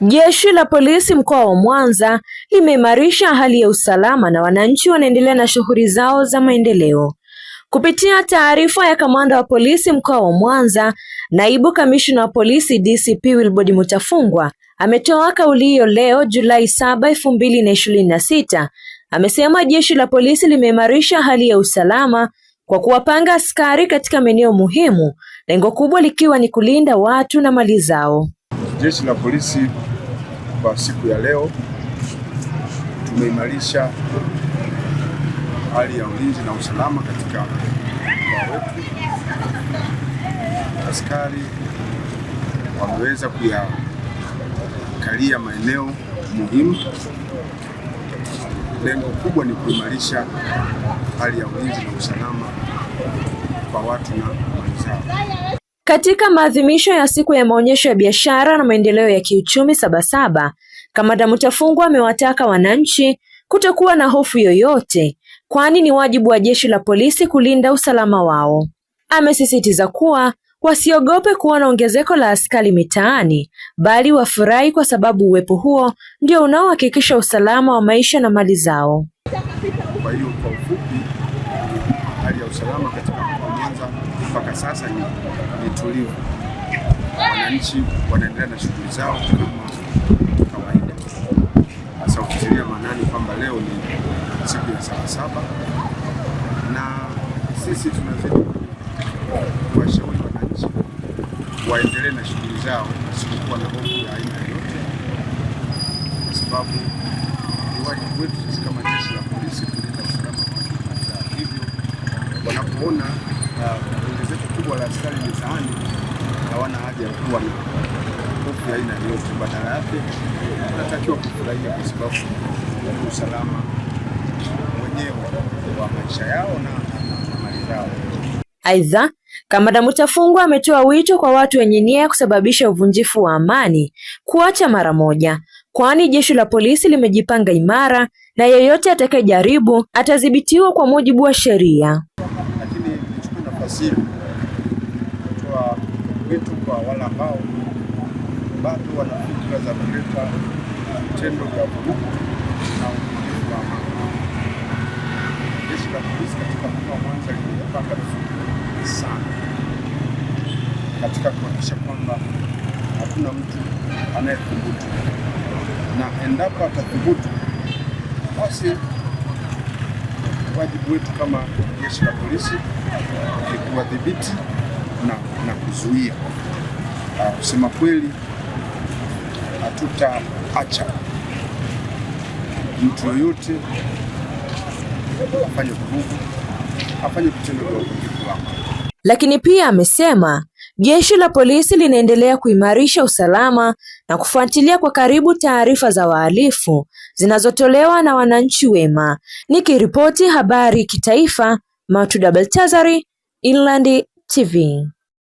Jeshi la polisi mkoa wa Mwanza limeimarisha hali ya usalama na wananchi wanaendelea na shughuli zao za maendeleo. Kupitia taarifa ya kamanda wa polisi mkoa wa Mwanza, naibu kamishna wa polisi DCP Wilbrod Mutafungwa ametoa kauli hiyo leo Julai 7, 2026. Amesema jeshi la polisi limeimarisha hali ya usalama kwa kuwapanga askari katika maeneo muhimu, lengo kubwa likiwa ni kulinda watu na mali zao. Jeshi la polisi kwa siku ya leo tumeimarisha hali ya ulinzi na usalama katika mkoa wetu. Askari wameweza kuyakalia maeneo muhimu. Lengo kubwa ni kuimarisha hali ya ulinzi na usalama kwa watu na mali zao. Katika maadhimisho ya siku ya maonyesho ya biashara na maendeleo ya kiuchumi Sabasaba, kamanda Mutafungwa amewataka wananchi kutokuwa na hofu yoyote, kwani ni wajibu wa jeshi la polisi kulinda usalama wao. Amesisitiza kuwa wasiogope kuona ongezeko la askari mitaani, bali wafurahi kwa sababu uwepo huo ndio unaohakikisha usalama wa maisha na mali zao. Kwa hiyo kwa ufupi, hali ya usalama katika mkoa wa Mwanza mpaka sasa ni tulivu. Wananchi wanaendelea na shughuli zao kama kawaida, hasa ukitilia maanani kwamba leo ni siku ya Sabasaba, na sisi tunazidi kuwashauri wananchi waendelee na shughuli zao wasikuwa na hofu ya aina yoyote, kwa sababu ni wajibu wetu sisi kama jeshi la polisi kulinda usalama wa watu. Hivyo wanapoona ongezeko kubwa la askari mitaani, hawana haja ya kuwa na hofu ya aina yoyote, badala yake wanatakiwa kufurahia kwa sababu ya usalama wenyewe wa maisha yao na mali zao. Aidha, kamanda Mutafungwa ametoa wito kwa watu wenye nia ya kusababisha uvunjifu wa amani kuacha mara moja, kwani jeshi la polisi limejipanga imara na yeyote atakayejaribu atadhibitiwa kwa mujibu wa sheria. Lakini nichukue nafasi hii kutoa wito kwa wale ambao bado wana fikra za kuleta vitendo vya vurugu na uvunjifu wa amani. Jeshi la polisi katika mkoa wa Mwanza limejipanga vizuri sana katika kuhakikisha kwamba hakuna mtu anayethubutu, na endapo atathubutu, basi wajibu wetu kama jeshi la polisi ni kuwadhibiti na kuzuia. Kusema kweli, hatutaacha mtu yoyote afanye vurugu, afanye vitendo vya uvunjifu wa amani. Lakini pia amesema jeshi la polisi linaendelea kuimarisha usalama na kufuatilia kwa karibu taarifa za wahalifu zinazotolewa na wananchi wema. Nikiripoti habari kitaifa, Matuda Baltazari, Inland TV.